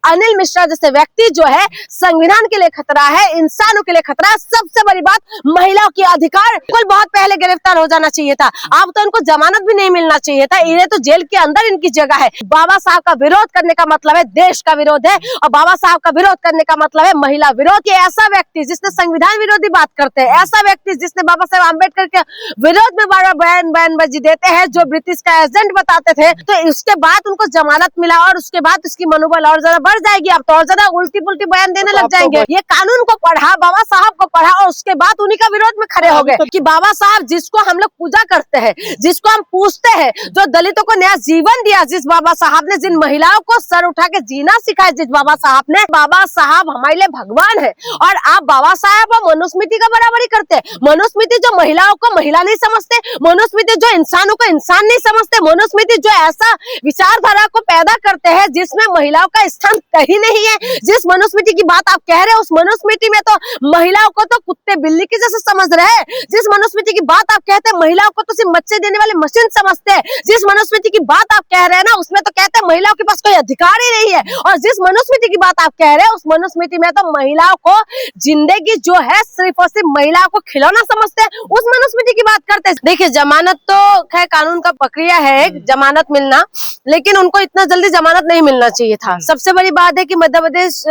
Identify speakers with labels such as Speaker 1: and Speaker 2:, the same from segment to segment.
Speaker 1: अनिल मिश्रा जैसे व्यक्ति जो है संविधान के लिए खतरा है, इंसानों के लिए खतरा है। सबसे बड़ी बात महिलाओं के अधिकार को बहुत पहले गिरफ्तार हो जाना चाहिए था। अब तो उनको जमानत भी नहीं मिलना चाहिए था। इन्हें तो जेल के अंदर इनकी जगह है। बाबा साहब का विरोध करने का मतलब है देश का विरोध है, और बाबा साहब का विरोध करने का मतलब है महिला विरोध। कि ऐसा व्यक्ति जिसने संविधान विरोधी बात करते हैं, ऐसा व्यक्ति जिसने बाबा साहब अम्बेडकर के विरोध में बार बार बयानबाजी देते हैं, जो ब्रिटिश का एजेंट बताते थे, तो उसके बाद उनको जमानत मिला और उसके बाद उसकी मनोबल और ज्यादा बढ़ जाएगी। अब तो और ज्यादा उल्टी पुल्टी बयान देने लग जाएंगे। ये कानून को पढ़ा, बाबा साहब को पढ़ा, और उसके बाद उन्हीं का विरोध में खड़े हो गए कि बाबा साहब जिसको हम लोग पूजा करते हैं, जिसको हम पूछते हैं, जो दलितों को नया जीवन दिया, जिस बाबा साहब ने, जिन महिलाओं को सर उठा के जीना सिखाया, जिस बाबा साहब ने, बाबा साहब हमारे लिए भगवान है। और आप बाबा साहब और मनुस्मृति का बराबरी करते हैं। मनुस्मृति जो महिलाओं को महिला नहीं समझते, मनुस्मृति जो इंसानों को इंसान नहीं समझते, मनुस्मृति जो ऐसा विचारधारा को पैदा करते हैं जिसमें महिलाओं का स्थान कहीं नहीं है। जिस मनुस्मृति की बात आप कह रहे हैं, उस मनुस्मृति में तो महिलाओं को तो कुत्ते बिल्ली की जैसे समझ रहे हैं। जिस मनुस्मृति की बात आप कहते हैं, महिलाओं को तो सिर्फ बच्चे देने वाले मशीन समझते हैं। जिस मनुस्मृति की बात आप कह रहे हैं ना, उसमें तो कहते हैं महिलाओं के पास कोई अधिकार ही नहीं है। और जिस मनुस्मृति की बात आप कह रहे हैं, उस मनुस्मृति में तो महिलाओं को जिंदगी जो है सिर्फ और सिर्फ महिलाओं को खिलौना समझते हैं। उस मनुस्मृति की बात करते हैं। देखिए, जमानत तो खैर कानून का प्रक्रिया है जमानत मिलना, लेकिन उनको इतना जल्दी जमानत नहीं मिलना चाहिए था। सबसे बड़ी बात है कि मध्य प्रदेश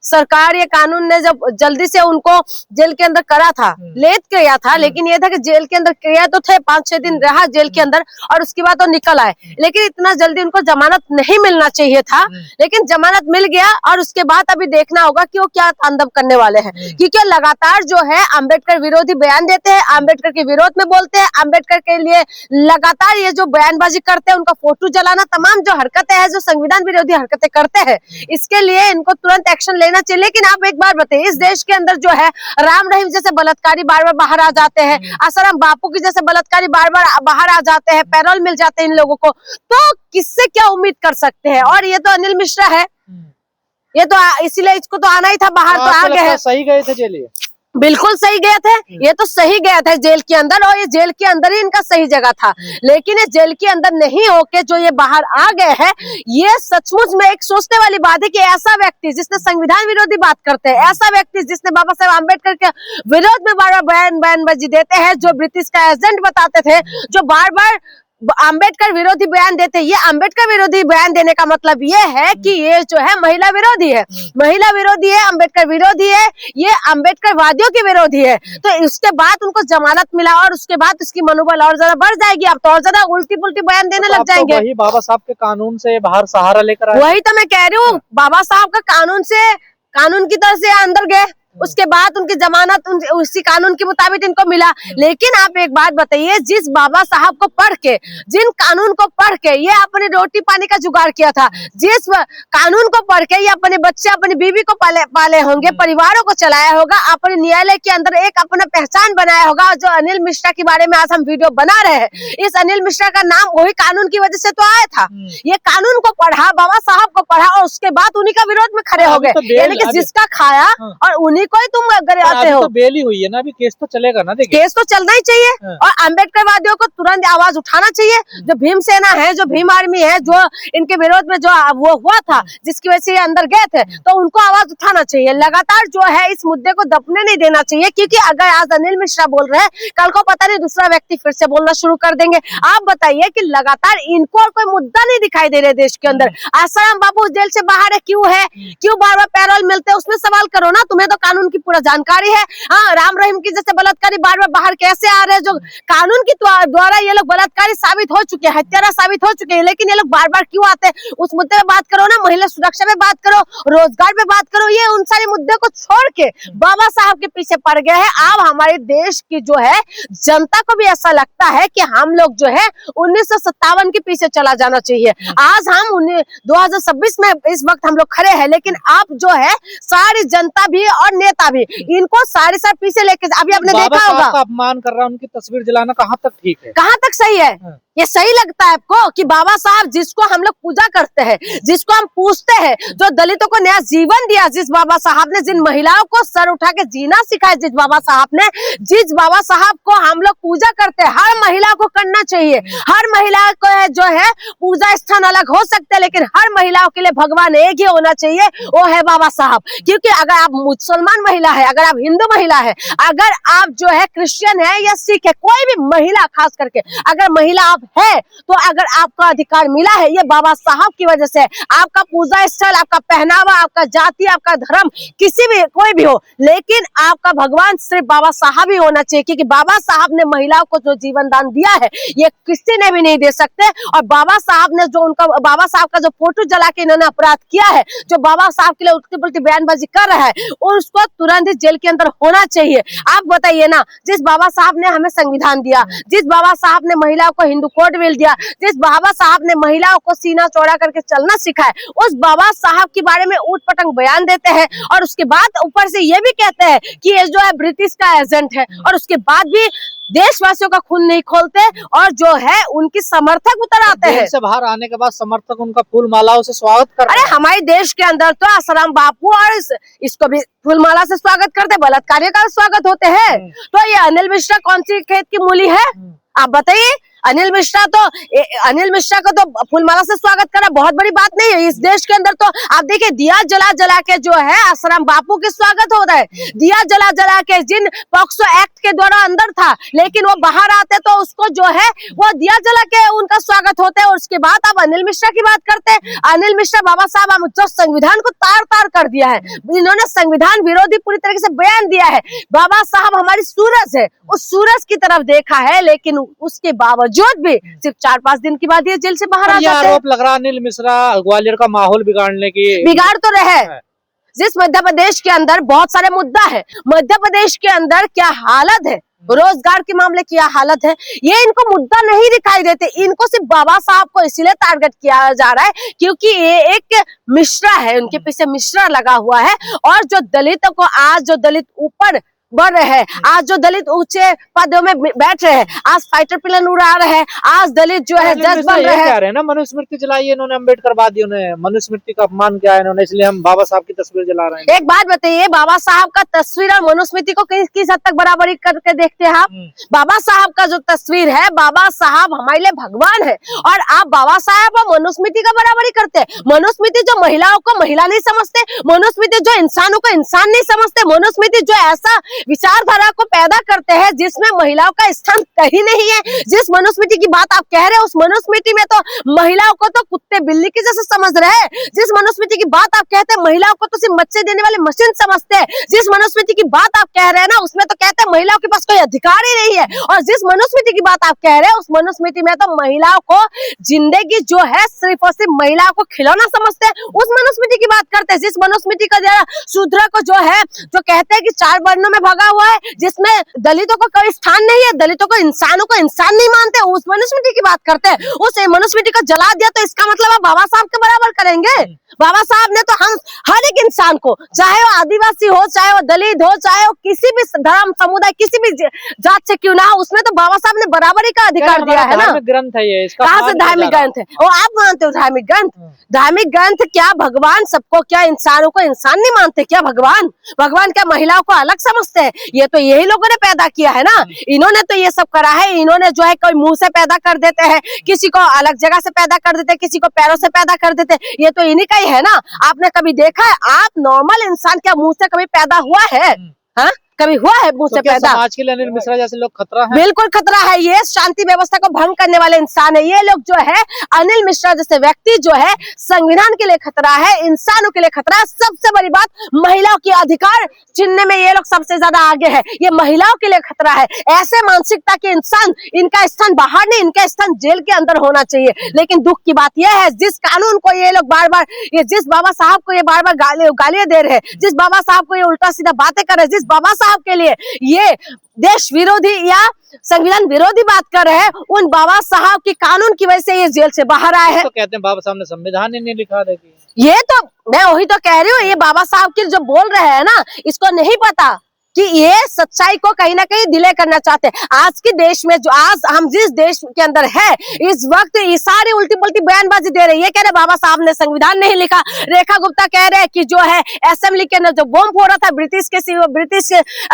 Speaker 1: सरकार या कानून ने जब जल्दी से उनको जेल के अंदर करा था, लेट किया था, लेकिन ये था कि जेल के अंदर किया तो थे, 5-6 दिन रहा जेल के अंदर और उसके बाद तो निकल आए। लेकिन इतना जल्दी उनको जमानत नहीं मिलना चाहिए था, लेकिन जमानत मिल गया। और उसके बाद अभी देखना होगा कि वो क्या तांडव करने वाले हैं, क्योंकि लगातार जो है अम्बेडकर विरोधी बयान देते हैं, अम्बेडकर के विरोध में बोलते हैं, अम्बेडकर के लिए लगातार ये जो बयानबाजी करते हैं, उनका फोटो जलाना, तमाम जो हरकतें हैं, जो संविधान विरोधी हरकतें करते हैं, इसके लिए इनको तुरंत एक्शन लेना चाहिए। लेकिन आप एक बार बताइए, इस देश के अंदर जो है राम रहीम जैसे बलात्कारी बार बार बाहर आ जाते हैं, आसाराम बापू की जैसे बलात्कारी बार बार बाहर आ जाते हैं, पैरोल मिल जाते हैं इन लोगों को, तो किससे क्या उम्मीद कर सकते हैं। और ये तो अनिल मिश्रा है, ये तो इसीलिए इसको तो आना ही था बाहर, तो आ गए हैं।
Speaker 2: सही गए थे जेल,
Speaker 1: बिल्कुल सही गए थे, ये तो सही गया था जेल के अंदर, और ये जेल के अंदर ही इनका सही जगह था। लेकिन ये जेल के अंदर नहीं होके जो ये बाहर आ गए हैं, ये सचमुच में एक सोचने वाली बात है कि ऐसा व्यक्ति जिसने संविधान विरोधी बात करते हैं, ऐसा व्यक्ति जिसने बाबा साहब अम्बेडकर के विरोध में बार बार बयानबाजी देते हैं, जो ब्रिटिश का एजेंट बताते थे, जो बार बार अम्बेडकर विरोधी बयान देते हैं। ये अम्बेडकर विरोधी बयान देने का मतलब ये है कि ये जो है महिला विरोधी है, महिला विरोधी है, अम्बेडकर विरोधी है, ये अम्बेडकर वादियों के विरोधी है। तो उसके बाद उनको जमानत मिला और उसके बाद उसकी मनोबल और ज्यादा बढ़ जाएगी। अब तो और ज्यादा उल्टी पुल्टी बयान देने लग जाएंगे।
Speaker 2: वही बाबा साहब के कानून से बाहर सहारा लेकर आए।
Speaker 1: वही तो मैं कह रही हूँ, बाबा साहब का कानून की तरफ से अंदर गए, उसके बाद उनकी जमानत उसी कानून के मुताबिक इनको मिला। लेकिन आप एक बात बताइए, जिस बाबा साहब को पढ़ के, जिन कानून को पढ़ के ये अपनी रोटी पानी का जुगाड़ किया था, जिस कानून को पढ़ के ये अपने बच्चे अपनी बीवी को पाले होंगे, परिवारों को चलाया होगा, अपने न्यायालय के अंदर एक अपना पहचान बनाया होगा। जो अनिल मिश्रा के बारे में आज हम वीडियो बना रहे हैं, इस अनिल मिश्रा का नाम वही कानून की वजह से तो आया था। ये कानून को पढ़ा, बाबा साहब को पढ़ा, और उसके बाद उन्हीं का विरोध में खड़े हो गए। यानी कि जिसका खाया और उन्हीं कोई तुम अगर आते हो,
Speaker 2: तो बेल ही हुई है ना, अभी केस तो चलेगा ना। देखिए,
Speaker 1: केस तो चलना ही चाहिए, और अम्बेडकरवादियों को तुरंत आवाज उठाना चाहिए। जो भीम सेना है, जो भीम आर्मी है, जो इनके विरोध में जो वो हुआ था, जिसकी वजह से ये अंदर गए थे, तो उनको आवाज उठाना चाहिए। लगातार जो है इस मुद्दे को दबने नहीं देना चाहिए, क्योंकि अगर आज अनिल मिश्रा बोल रहे हैं, कल को पता नहीं दूसरा व्यक्ति फिर से बोलना शुरू कर देंगे। आप बताइए कि लगातार इनको और कोई मुद्दा नहीं दिखाई दे रहे देश के अंदर। आसाराम बापू जेल से बाहर है, क्यों बार बार पैरोल मिलते हैं, उसमें सवाल करो ना। तुम्हें तो कानून की जानकारी है। हाँ, राम रहीम की जैसे बलात्कारी बार बार बाहर कैसे आ रहे हैं, जो कानून की द्वारा ये लोग बलात्कारी साबित हो चुके हैं, हत्यारा साबित हो चुके हैं, लेकिन ये लोग बार बार क्यों आते हैं? उस मुद्दे पे बात करो ना, महिला सुरक्षा पे बात करो, रोजगार पे बात करो। ये उन सारे मुद्दे को छोड़ के बाबा साहब के पीछे पड़ गए हैं। अब हमारे देश की जो है जनता को भी ऐसा लगता है कि हम लोग जो है 1957 के पीछे चला जाना चाहिए। आज हम 2026 में इस वक्त हम लोग खड़े हैं, लेकिन अब जो है सारी जनता भी और नेता भी, इनको सारे साल पीछे लेके, अभी आपने
Speaker 2: बाबा
Speaker 1: देखा
Speaker 2: साहब
Speaker 1: होगा
Speaker 2: का अपमान कर रहा है, उनकी तस्वीर जलाना कहाँ तक ठीक है?
Speaker 1: कहाँ तक सही है? ये सही लगता है आपको कि बाबा साहब जिसको हम लोग पूजा करते हैं, जिसको हम पूछते हैं, जो दलितों को नया जीवन दिया, जिस बाबा साहब ने, जिन महिलाओं को सर उठा के जीना सिखाया, जिस बाबा साहब ने, जिस बाबा साहब को हम लोग पूजा करते हैं, हर महिला को करना चाहिए। हर महिला को जो है पूजा स्थान अलग हो सकते हैं, लेकिन हर महिलाओं के लिए भगवान एक ही होना चाहिए, वो है बाबा साहब। क्योंकि अगर आप मुसलमान महिला है, अगर आप हिंदू महिला है, अगर आप जो है क्रिश्चियन है या सिख है, कोई भी महिला, खास करके अगर महिला आप है, तो अगर आपका अधिकार मिला है ये बाबा साहब की वजह से। आपका पूजा स्थल, आपका पहनावा, आपका जाति, आपका धर्म, किसी भी कोई भी हो, लेकिन आपका भगवान सिर्फ बाबा साहब ही होना चाहिए। क्योंकि बाबा साहब ने महिलाओं को जो जीवन दान दिया है, ये किसी ने भी नहीं दे सकते। और बाबा साहब ने जो उनका, बाबा साहब का जो फोटो जला के इन्होंने अपराध किया है, जो बाबा साहब के लिए उल्टी पुल्टी बयानबाजी कर रहा है, उसको तुरंत ही जेल के अंदर होना चाहिए। आप बताइए ना, जिस बाबा साहब ने हमें संविधान दिया, जिस बाबा साहब ने महिलाओं को हिंदू कोड बिल दिया, जिस बाबा साहब ने महिलाओं को सीना चौड़ा करके चलना सिखाया, उस बाबा साहब के बारे में ऊट पटंग बयान देते हैं, और उसके बाद ऊपर से ये भी कहते हैं कि ये जो है ब्रिटिश का एजेंट है, और उसके बाद भी देशवासियों का खून नहीं खोलते, और जो है उनकी समर्थक उतर आते हैं।
Speaker 2: जेल से बाहर आने के बाद समर्थक उनका फूल मालाओं से स्वागत कर रहे
Speaker 1: अरे
Speaker 2: हैं।
Speaker 1: हमारे देश के अंदर तो आसाराम बापू और इसको भी फूलमाला से स्वागत करते, बलात्कारियों का स्वागत होते हैं। तो ये अनिल मिश्रा कौन सी खेत की मूली है? आप बताइए। अनिल मिश्रा को तो फूलमाला से स्वागत करना बहुत बड़ी बात नहीं है। इस देश के अंदर तो आप देखिए, दिया जला जला के जो है आसाराम बापू के स्वागत हो रहा है। दिया जला जला के, जिन पॉक्सो एक्ट के द्वारा अंदर था, लेकिन वो बाहर आते तो उसको जो है वो दिया जला के उनका स्वागत होता है। और उसके बाद आप अनिल मिश्रा की बात करते हैं। अनिल मिश्रा बाबा साहब जो संविधान को तार तार कर दिया है, इन्होंने संविधान विरोधी पूरी तरीके से बयान दिया है। बाबा साहब हमारी सूरज है, उस सूरज की तरफ देखा है, लेकिन उसके बावजूद भी सिर्फ 4-5 दिन के बाद ये जेल से बाहर आ जाते हैं।
Speaker 2: आरोप लग रहा है अनिल मिश्रा ग्वालियर का माहौल बिगाड़ने की।
Speaker 1: बिगाड़ तो रहे। जिस मध्य प्रदेश के अंदर बहुत सारे मुद्दा है, मध्य प्रदेश के अंदर क्या हालत है, रोजगार के मामले की क्या हालत है, ये इनको मुद्दा नहीं दिखाई देते। इनको सिर्फ बाबा साहब को इसीलिए टारगेट किया जा रहा है क्योंकि ये एक मिश्रा है, उनके पीछे मिश्रा लगा हुआ है। और जो दलितों को, आज जो दलित ऊपर बढ़ रहे हैं, आज जो दलित ऊंचे पदों में बैठ रहे हैं, आज फाइटर प्लेन उड़ा रहे हैं, आज दलित जो है जज बन रहे हैं।
Speaker 2: कह रहे हैं ना, मनुस्मृति जलाई है इन्होंने, अम्बेडकरवादी, उन्होंने मनुस्मृति का अपमान किया है इन्होंने, इसलिए हम बाबा साहब की तस्वीर जला रहे हैं।
Speaker 1: एक बात बताइए, बाबा साहब का तस्वीर और मनुस्मृति को किस हद तक बराबरी करके देखते हैं आप? बाबा साहब का जो तस्वीर है, बाबा साहब हमारे लिए भगवान है, और आप बाबा साहब और मनुस्मृति का बराबरी करते हैं। मनुस्मृति जो महिलाओं को महिला नहीं समझते, मनुस्मृति जो इंसानों को इंसान नहीं समझते, मनुस्मृति जो ऐसा विचारधारा को पैदा करते हैं जिसमें महिलाओं का स्थान कहीं नहीं है। जिस मनुस्मृति की बात आप कह रहे हैं, उस मनुस्मृति में तो महिलाओं को तो कुत्ते बिल्ली के जैसे समझ रहे हैं। जिस मनुस्मृति की बात आप कहते हैं, महिलाओं को तो सिर्फ बच्चे देने वाली मशीन समझते हैं। जिस मनुस्मृति की बात आप कह रहे हैं ना, उसमें तो कहते हैं महिलाओं के पास कोई अधिकार ही नहीं है। और जिस मनुस्मृति की बात आप कह रहे हैं, उस मनुस्मृति में तो महिलाओं को जिंदगी जो है सिर्फ और सिर्फ महिलाओं को खिलौना समझते हैं, उस मनुस्मृति की बात करते हैं। जिस मनुस्मृति का शूद्र को जो है, जो कहते हैं कि 4 वर्णों में भगा हुआ है, जिसमें दलितों को कोई स्थान नहीं है, दलितों को इंसानों को इंसान नहीं मानते, उस मनुस्मृति की बात करते हैं। उस मनुस्मृति को जला दिया तो इसका मतलब आप बाबा साहब के बराबर करेंगे? बाबा साहब ने तो हम हर एक इंसान को, चाहे वो आदिवासी हो, चाहे वो दलित हो, चाहे वो किसी भी धर्म समुदाय, किसी भी जात से क्यों ना हो, उसमें तो बाबा साहब ने बराबरी का अधिकार दिया है ना।
Speaker 2: ग्रंथ है ये, इसका
Speaker 1: कहाँ से धार्मिक ग्रंथ है? और आप मानते हो धार्मिक ग्रंथ? धार्मिक ग्रंथ क्या भगवान सबको, क्या इंसानों को इंसान नहीं मानते? क्या भगवान क्या महिलाओं को अलग समझते हैं? ये तो यही लोगों ने पैदा किया है ना, इन्होंने तो ये सब करा है। इन्होंने जो है कोई मुंह से पैदा कर देते हैं, किसी को अलग जगह से पैदा कर देते हैं, किसी को पैरों से पैदा कर देते हैं, ये तो इन्हीं का ही है ना। आपने कभी देखा है, आप नॉर्मल इंसान क्या मुंह से कभी पैदा हुआ है? हाँ, कभी हुआ है मुंह से पैदा?
Speaker 2: समाज के लिए अनिल मिश्रा जैसे लोग खतरा है?
Speaker 1: बिल्कुल खतरा है। ये शांति व्यवस्था को भंग करने वाले इंसान है। ये लोग जो है, अनिल मिश्रा जैसे व्यक्ति जो है, संविधान के लिए खतरा है, इंसानों के लिए खतरा है। सबसे बड़ी बात, महिलाओं के अधिकार छीनने में ये लोग सबसे ज्यादा आगे है। ये महिलाओं के लिए खतरा है। ऐसे मानसिकता के इंसान, इनका स्थान बाहर नहीं, इनका स्थान जेल के अंदर होना चाहिए। लेकिन दुख की बात यह है, जिस कानून को ये लोग बार बार, ये जिस बाबा साहब को ये बार बार गालियां दे रहे हैं, जिस बाबा साहब को ये उल्टा सीधा बातें कर रहे हैं, जिस बाबा साहब के लिए ये देश विरोधी या संविधान विरोधी बात कर रहे हैं, उन बाबा साहब के कानून की वजह से ये जेल से बाहर आए हैं।
Speaker 2: तो कहते हैं बाबा साहब ने संविधान ही नहीं लिखा। देखिए
Speaker 1: ये तो मैं वही तो कह रही हूँ, ये बाबा साहब की जो बोल रहे हैं ना, इसको नहीं पता कि ये सच्चाई को कहीं ना कहीं डिले करना चाहते हैं। आज के देश में जो आज हम जिस देश के अंदर है, इस वक्त ये सारी उल्टी पुल्टी बयानबाजी दे रहे हैं। ये कह रहे बाबा साहब ने संविधान नहीं लिखा। रेखा गुप्ता कह रहे हैं कि जो है असेंबली के अंदर जो बम फोड़ा था ब्रिटिश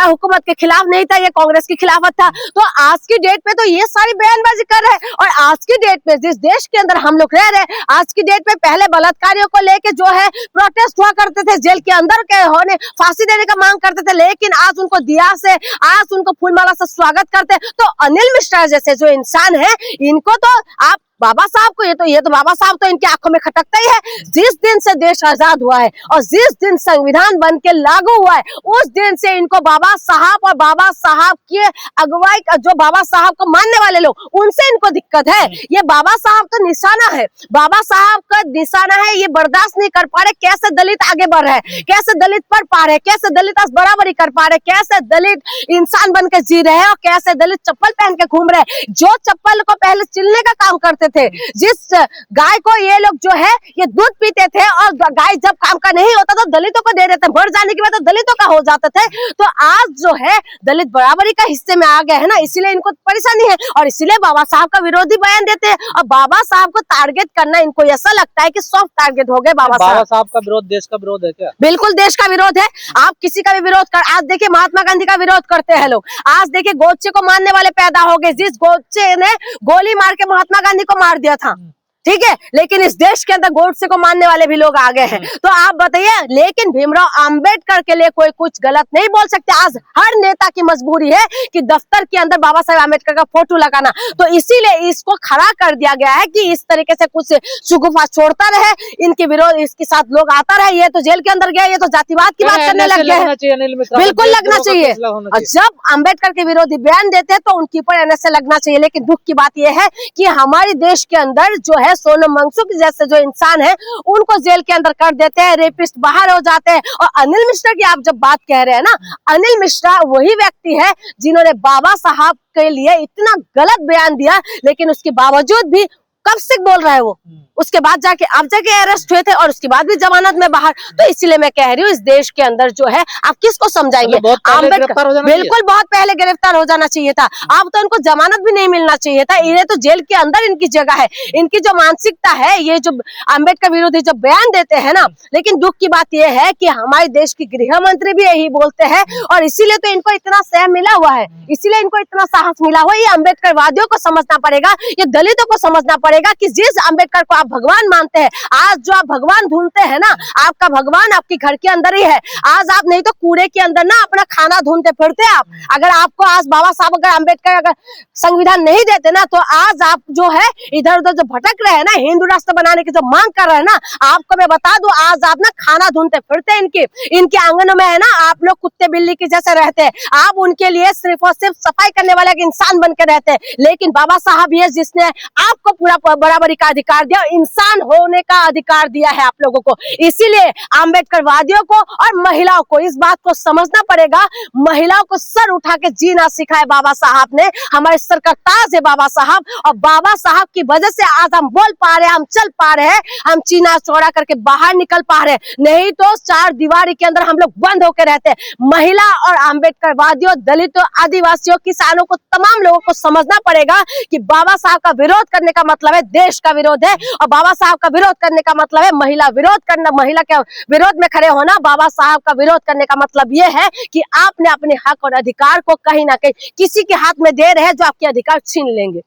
Speaker 1: हुकूमत के खिलाफ नहीं था, ये कांग्रेस के खिलाफ था। तो आज की डेट पे तो ये सारी बयानबाजी कर रहे हैं। और आज की डेट पे जिस देश के अंदर हम लोग रह रहे हैं, आज की डेट पे पहले बलात्कारियों को लेके जो है प्रोटेस्ट हुआ करते थे, जेल के अंदर के होने फांसी देने का मांग करते थे, लेकिन आज उनको दिया से आज उनको फूलमाला से स्वागत करते हैं। तो अनिल मिश्रा जैसे जो इंसान है, इनको तो आप बाबा साहब को ये तो बाबा साहब तो इनकी आंखों में खटकता ही है। जिस दिन से देश आजाद हुआ है और जिस दिन संविधान बन के लागू हुआ है, उस दिन से इनको बाबा साहब और बाबा साहब की अगुवाई जो बाबा साहब को मानने वाले लोग, उनसे इनको दिक्कत है। ये बाबा साहब तो निशाना है, बाबा साहब का निशाना है। ये बर्दाश्त नहीं कर पा रहे कैसे दलित आगे बढ़ रहे हैं, कैसे दलित पढ़ पा रहे, कैसे दलित आज बराबरी कर पा रहे, कैसे दलित इंसान बन के जी रहे हैं और कैसे दलित चप्पल पहन के घूम रहे हैं। जो चप्पल को पहले चिलने का काम करते थे, जिस गाय को ये लोग जो है ये दूध पीते थे और गाय जब काम का नहीं होता तो दलितों को दे देते, मर जाने के बाद तो दलितों का हो जाते थे। तो आज जो है दलित बराबरी का हिस्से में आ गए है ना, इसीलिए इनको परेशानी है और इसीलिए बाबा साहब का विरोधी बयान देते हैं। और बाबा साहब को टारगेट करना इनको ऐसा लगता है कि सॉफ्ट टारगेट हो गए बाबा
Speaker 2: साहब का विरोध देश का विरोध है क्या?
Speaker 1: बिल्कुल देश का विरोध है। आप किसी का भी विरोध कर, आज देखिए महात्मा गांधी का विरोध करते हैं लोग, आज देखिए गोडसे को मानने वाले पैदा हो गए, जिस गोडसे ने गोली मार के महात्मा गांधी को मार दिया था, ठीक है, लेकिन इस देश के अंदर गोडसे को मानने वाले भी लोग आ गए हैं। तो आप बताइए, लेकिन भीमराव अंबेडकर के लिए कोई कुछ गलत नहीं बोल सकते। आज हर नेता की मजबूरी है कि दफ्तर के अंदर बाबा साहेब अंबेडकर का फोटो लगाना, तो इसीलिए इसको खड़ा कर दिया गया है कि इस तरीके से कुछ शुगुफा छोड़ता रहे, इनके विरोध इसके साथ लोग आता रहे। ये तो जेल के अंदर गया, ये तो जातिवाद की बात करने लग गए हैं। बिल्कुल लगना चाहिए, और जब अंबेडकर के विरोधी बयान देते हैं तो उनके ऊपर NSA लगना चाहिए। लेकिन दुख की बात यह है कि हमारे देश के अंदर जो है सोनम वांगचुक जैसे जो इंसान है, उनको जेल के अंदर कर देते हैं, रेपिस्ट बाहर हो जाते हैं। और अनिल मिश्रा की आप जब बात कह रहे हैं ना, अनिल मिश्रा वही व्यक्ति है जिन्होंने बाबा साहब के लिए इतना गलत बयान दिया, लेकिन उसके बावजूद भी कब से बोल रहा है वो, उसके बाद जाके अब जाके अरेस्ट हुए थे और उसके बाद भी जमानत में बाहर। तो इसीलिए मैं कह रही हूँ, इस देश के अंदर जो है आप किसको समझाएंगे?
Speaker 2: आम्बेडकर
Speaker 1: बिल्कुल बहुत पहले गिरफ्तार हो जाना चाहिए था। अब तो उनको जमानत भी नहीं मिलना चाहिए था। ये तो जेल के अंदर इनकी जगह है। इनकी जो मानसिकता है, ये जो अम्बेडकर विरोधी जो बयान देते हैं ना, लेकिन दुख की बात यह है कि हमारे देश की गृह मंत्री भी यही बोलते हैं और इसीलिए तो इनको इतना सहम मिला हुआ है, इसीलिए इनको इतना साहस मिला हुआ है। ये अम्बेडकर वादियों को समझना पड़ेगा, ये दलितों को समझना पड़ेगा कि जिस अम्बेडकर को आप भगवान मानते हैं, आज जो आप भगवान ढूंढते हैं ना, आपका भगवान आपके घर के अंदर ही है। आज आप नहीं तो कूड़े के अंदर ना अपना खाना ढूंढते फिरते आप। अगर आपको आज बाबा साहब अगर अम्बेडकर अगर संविधान नहीं देते ना, तो आज आप जो है इधर उधर जो भटक रहे हैं ना, हिंदू राष्ट्र बनाने की जो मांग कर रहे हैं ना, आपको मैं बता दूं, आज आप ना खाना ढूंढते फिरते इनके आंगनों में है ना, आप लोग कुत्ते बिल्ली के जैसे रहते हैं। आप उनके लिए सिर्फ और सिर्फ सफाई करने वाले एक इंसान बन के रहते हैं। लेकिन बाबा साहब ये जिसने आपको पूरा बराबरी का अधिकार दिया, इंसान होने का अधिकार दिया है आप लोगों को। इसीलिए अम्बेडकर वादियों को और महिलाओं को इस बात को समझना पड़ेगा। महिलाओं को सर उठा के जीना सिखाए बाबा साहब ने, हमारे सर का ताज है बाबा साहब। और बाबा साहब की वजह से आज हम बोल पा रहे हैं, हम चल पा रहे हैं, हम चीना चौड़ा करके बाहर निकल पा रहे हैं। नहीं तो चार दीवारी के अंदर हम लोग बंद होकर रहते हैं। महिला और अम्बेडकर वादियों, दलितों, आदिवासियों, किसानों को, तमाम लोगों को समझना पड़ेगा कि बाबा साहब का विरोध करने का मतलब है देश का विरोध है, और बाबा साहब का विरोध करने का मतलब है महिला विरोध करना, महिला के विरोध में खड़े होना। बाबा साहब का विरोध करने का मतलब यह है कि आपने अपने हक और अधिकार को कहीं ना कहीं किसी के हाथ में दे रहे हैं जो आपके अधिकार छीन लेंगे।